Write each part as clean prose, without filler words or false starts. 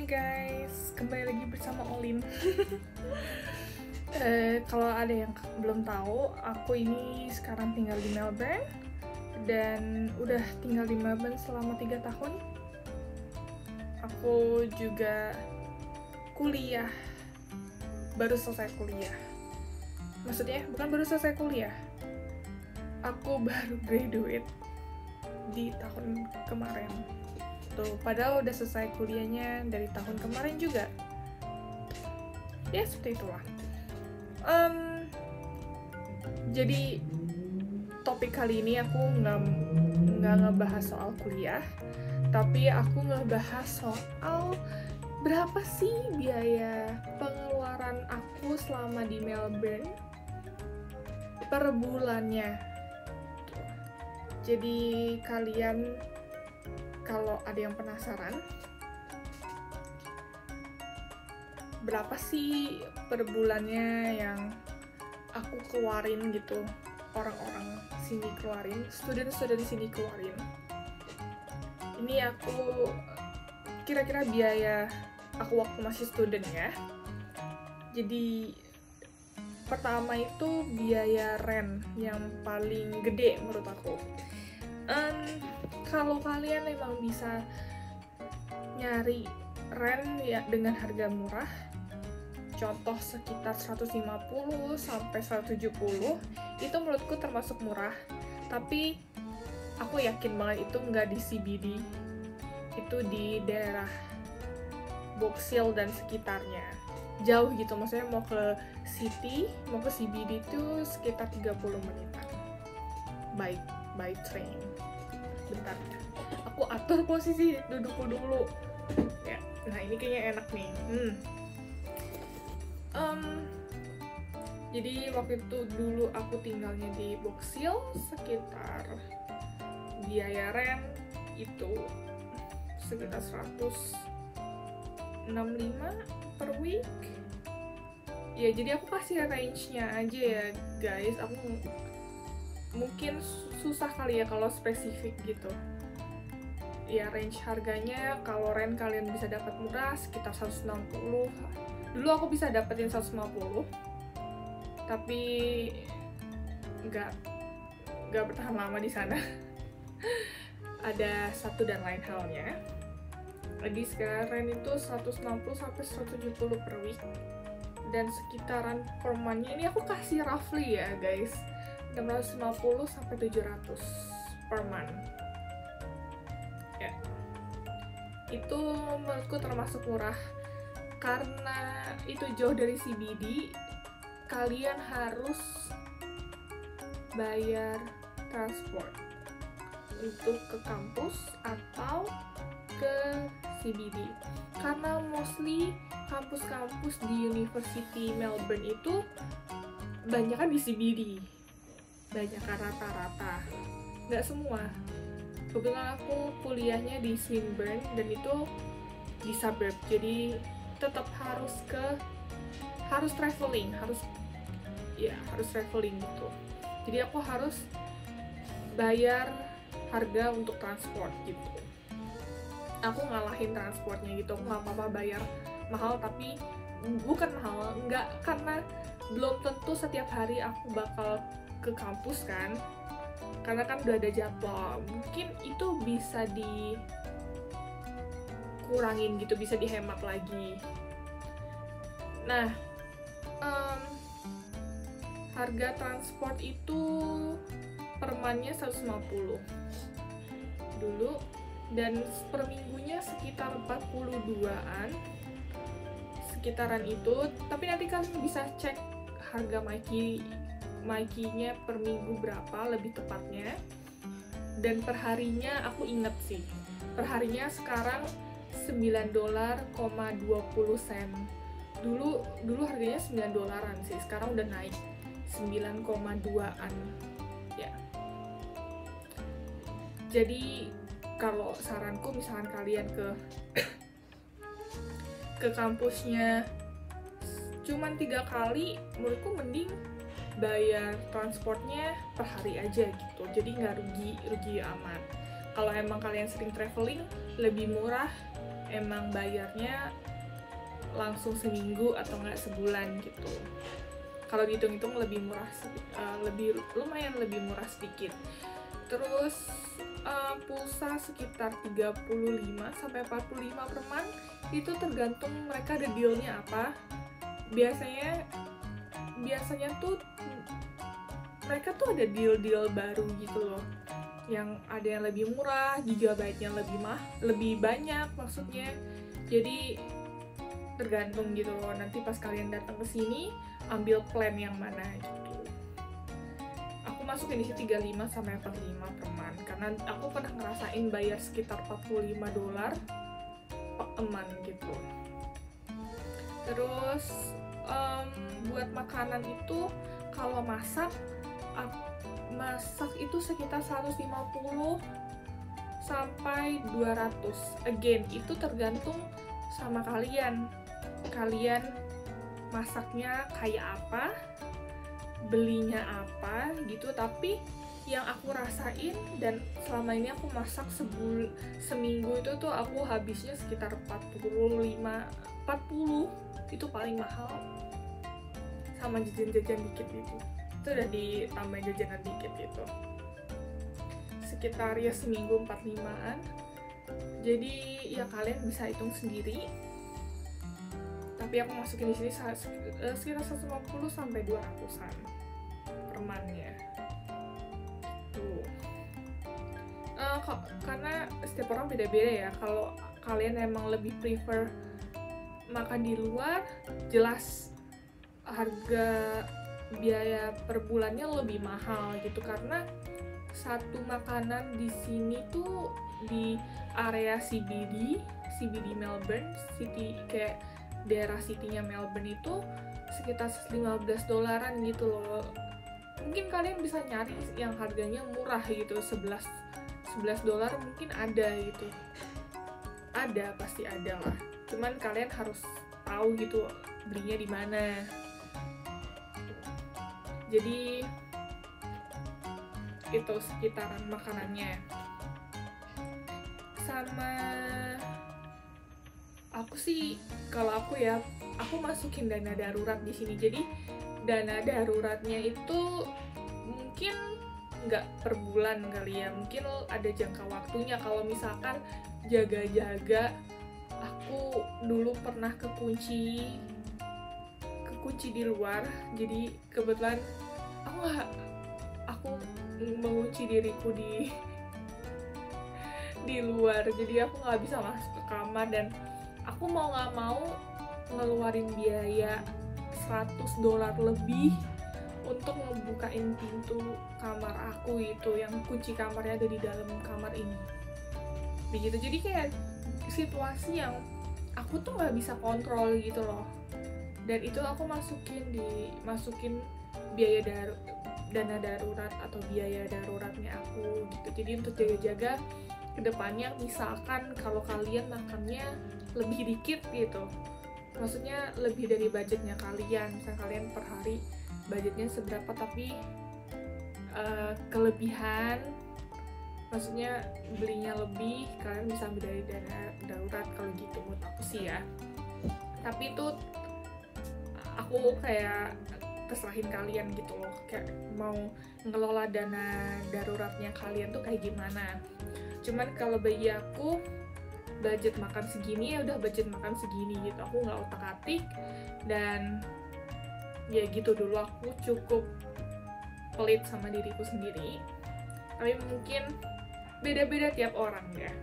guys, kembali lagi bersama Olin. Kalau ada yang belum tahu, aku ini sekarang tinggal di Melbourne dan udah tinggal di Melbourne selama 3 tahun. Aku juga kuliah, baru selesai kuliah. Maksudnya bukan baru selesai kuliah, aku baru graduate di tahun kemarin. Tuh, padahal udah selesai kuliahnya dari tahun kemarin juga. Ya seperti itulah. Jadi topik kali ini aku nggak ngebahas soal kuliah, tapi aku ngebahas soal berapa sih biaya pengeluaran aku selama di Melbourne per bulannya. Jadi kalian kalau ada yang penasaran, berapa sih per bulannya yang aku keluarin gitu, orang-orang sini keluarin, student-student sini keluarin. Ini aku kira-kira biaya aku waktu masih student ya. Jadi pertama itu biaya rent yang paling gede menurut aku. Kalau kalian memang bisa nyari rent ya dengan harga murah, contoh sekitar 150 sampai 170, itu menurutku termasuk murah. Tapi aku yakin banget itu nggak di CBD, itu di daerah Box Hill dan sekitarnya. Jauh gitu, maksudnya mau ke city, mau ke CBD itu sekitar 30 menitan by train. Bentar, aku atur posisi dudukku dulu ya. Nah ini kayaknya enak nih. Jadi waktu itu dulu aku tinggalnya di Box Hill, sekitar biaya rent itu sekitar 165 per week ya. Jadi aku kasih range-nya aja ya guys, aku mungkin susah kali ya kalau spesifik gitu ya. Range harganya kalau rent kalian bisa dapat murah sekitar 160. Dulu aku bisa dapetin 150, tapi nggak bertahan lama di sana. Ada satu dan lain halnya. Jadi sekarang rent itu 160 sampai 170 per week, dan sekitaran per month-nya ini aku kasih roughly ya guys, 650 sampai 700 per month. Ya. Itu menurutku termasuk murah karena itu jauh dari CBD. Kalian harus bayar transport untuk ke kampus atau ke CBD, karena mostly kampus-kampus di University Melbourne itu banyak kan di CBD, banyak kan rata-rata, nggak semua. Kebetulan aku kuliahnya di Swinburne dan itu di suburb, jadi tetap harus traveling, harus traveling gitu. Jadi aku harus bayar harga untuk transport gitu. Aku ngalahin transportnya gitu, aku nggak apa-apa bayar mahal, tapi bukan mahal, nggak, karena belum tentu setiap hari aku bakal ke kampus kan, karena kan udah ada jadwal. Mungkin itu bisa dikurangin gitu, bisa dihemat lagi. Nah, harga transport itu per month-nya 150 dulu, dan per minggunya sekitar 42-an, sekitaran itu. Tapi nanti kalian bisa cek harga Myki-nya per minggu berapa lebih tepatnya. Dan per harinya aku inget sih, per harinya sekarang $9.20. Dulu harganya $9 sih, sekarang udah naik 9,2-an ya. Jadi kalau saranku, misalkan kalian ke kampusnya cuman 3 kali, menurutku mending bayar transportnya per hari aja gitu, jadi nggak rugi amat. Kalau emang kalian sering traveling, lebih murah emang bayarnya langsung seminggu atau nggak sebulan gitu. Kalau dihitung-hitung lebih murah, lumayan lebih murah sedikit. Terus pulsa sekitar 35-45 per month, itu tergantung mereka ada dealnya apa. Biasanya tuh mereka tuh ada deal-deal baru gitu loh, yang ada yang lebih murah, gigabyte-nya lebih banyak maksudnya. Jadi tergantung gitu loh, nanti pas kalian datang ke sini ambil plan yang mana gitu. Aku masukin di sini 35-45 per month karena aku pernah ngerasain bayar sekitar $45 per month gitu. Terus buat makanan itu kalau masak itu sekitar 150 sampai 200. Again, itu tergantung sama kalian masaknya kayak apa, belinya apa gitu. Tapi yang aku rasain dan selama ini aku masak seminggu itu tuh aku habisnya sekitar 40, itu paling mahal, sama jajan-jajan dikit gitu. Itu udah ditambah jajanan dikit gitu, sekitar ya seminggu 45-an. Jadi ya kalian bisa hitung sendiri, tapi aku masukin di sini sekitar 150 sampai 200-an per month-nya tuh. Karena setiap orang beda-beda ya. Kalau kalian emang lebih prefer makan di luar, jelas harga biaya per bulannya lebih mahal gitu, karena satu makanan di sini tuh di area CBD Melbourne City, kayak daerah city-nya Melbourne itu sekitar $15 gitu loh. Mungkin kalian bisa nyari yang harganya murah gitu, $11 mungkin ada gitu. Ada, pasti ada lah. Cuman kalian harus tahu gitu belinya di mana. Jadi itu sekitaran makanannya. Sama aku sih, kalau aku masukin dana darurat di sini. Jadi dana daruratnya itu mungkin nggak per bulan kali ya, mungkin ada jangka waktunya. Kalau misalkan jaga-jaga, aku dulu pernah kekunci di luar. Jadi kebetulan aku mengunci diriku di luar, jadi aku nggak bisa masuk ke kamar, dan aku mau nggak mau ngeluarin biaya $100 lebih untuk ngebukain pintu kamar aku itu, yang kunci kamarnya ada di dalam kamar ini begitu. Jadi kayak situasi yang aku tuh nggak bisa kontrol gitu loh, dan itu aku masukin biaya dana darurat atau biaya daruratnya aku gitu. Jadi untuk jaga-jaga kedepannya, misalkan kalau kalian makannya lebih dikit gitu, maksudnya lebih dari budgetnya kalian, misalnya kalian per hari budgetnya seberapa tapi kelebihan, maksudnya belinya lebih, kalian bisa ambil dari dana darurat kalau gitu menurut aku sih ya. Tapi itu aku kayak terserahkan kalian gitu loh, kayak mau ngelola dana daruratnya kalian tuh kayak gimana. Cuman kalau bagi aku, budget makan segini ya udah budget makan segini gitu, aku nggak otak-atik, dan ya gitu dulu aku cukup pelit sama diriku sendiri. Tapi mungkin beda-beda tiap orang ya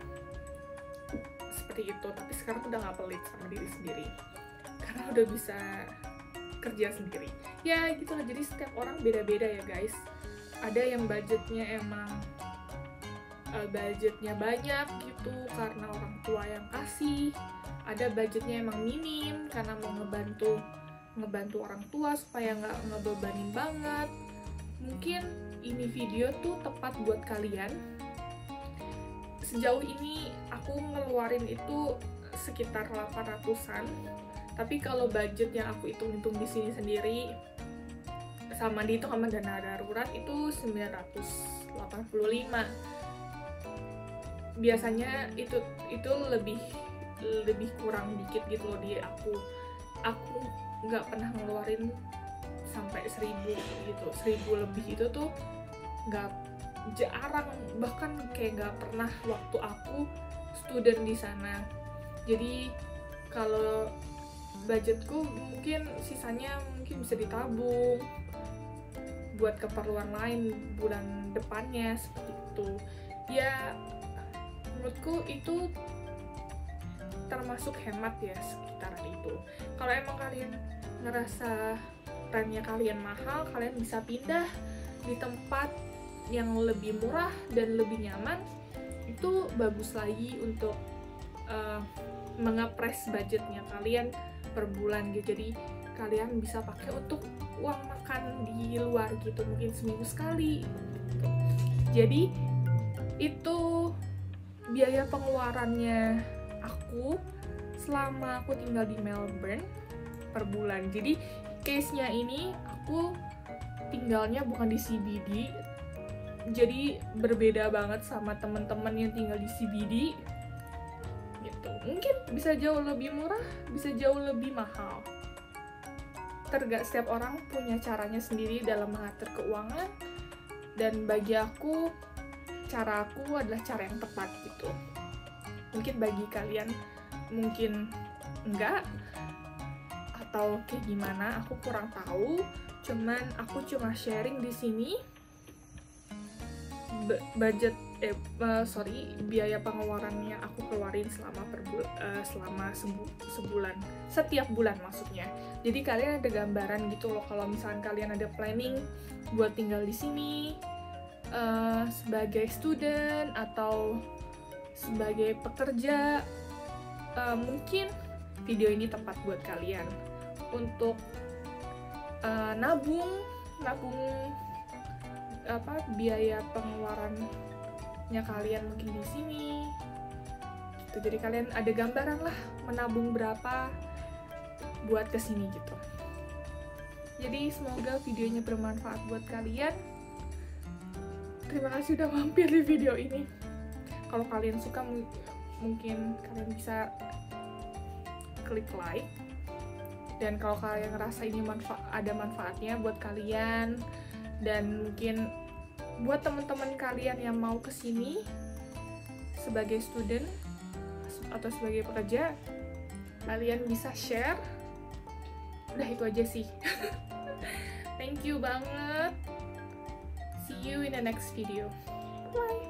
seperti itu. Tapi sekarang udah nggak pelit sama diri sendiri karena udah bisa kerja sendiri ya gitu lah. Jadi setiap orang beda-beda ya guys. Ada yang budgetnya emang budgetnya banyak gitu karena orang tua yang kasih, ada budgetnya emang minim karena mau ngebantu orang tua supaya nggak ngebebanin banget. Mungkin ini video tuh tepat buat kalian. Sejauh ini aku ngeluarin itu sekitar 800-an, tapi kalau budget yang aku hitung-hitung di sini sendiri sama dihitung sama dana darurat itu 985. Biasanya itu lebih lebih kurang dikit gitu loh di aku nggak pernah ngeluarin sampai 1.000 gitu, 1.000 lebih itu tuh nggak, jarang, bahkan kayak nggak pernah waktu aku student di sana. Jadi kalau budgetku mungkin sisanya mungkin bisa ditabung buat keperluan lain bulan depannya, seperti itu ya. Menurutku itu termasuk hemat ya, sekitaran itu. Kalau emang kalian ngerasa rentnya kalian mahal, kalian bisa pindah di tempat yang lebih murah dan lebih nyaman. Itu bagus lagi untuk mengepres budgetnya kalian per bulan gitu. Jadi kalian bisa pakai untuk uang makan di luar gitu, mungkin seminggu sekali gitu. Jadi itu biaya pengeluarannya aku selama aku tinggal di Melbourne per bulan. Jadi case-nya ini aku tinggalnya bukan di CBD, jadi berbeda banget sama teman-teman yang tinggal di CBD gitu. Mungkin bisa jauh lebih murah, bisa jauh lebih mahal. Setiap orang punya caranya sendiri dalam mengatur keuangan, dan bagi aku cara aku adalah cara yang tepat gitu. Mungkin bagi kalian mungkin enggak, atau kayak gimana, aku kurang tahu. Cuman aku cuma sharing di sini biaya pengeluaran yang aku keluarin selama sebulan, setiap bulan maksudnya. Jadi kalian ada gambaran gitu loh, kalau misalkan kalian ada planning buat tinggal di sini sebagai student atau sebagai pekerja, mungkin video ini tepat buat kalian untuk nabung biaya pengeluarannya kalian mungkin di sini gitu. Jadi kalian ada gambaran lah menabung berapa buat kesini gitu. Jadi semoga videonya bermanfaat buat kalian. Terima kasih udah mampir di video ini. Kalau kalian suka, mungkin kalian bisa klik like. Dan kalau kalian ngerasa ini ada manfaatnya buat kalian, dan mungkin buat teman-teman kalian yang mau kesini sebagai student atau sebagai pekerja, kalian bisa share. Udah itu aja sih. Thank you banget. See you in the next video. Bye.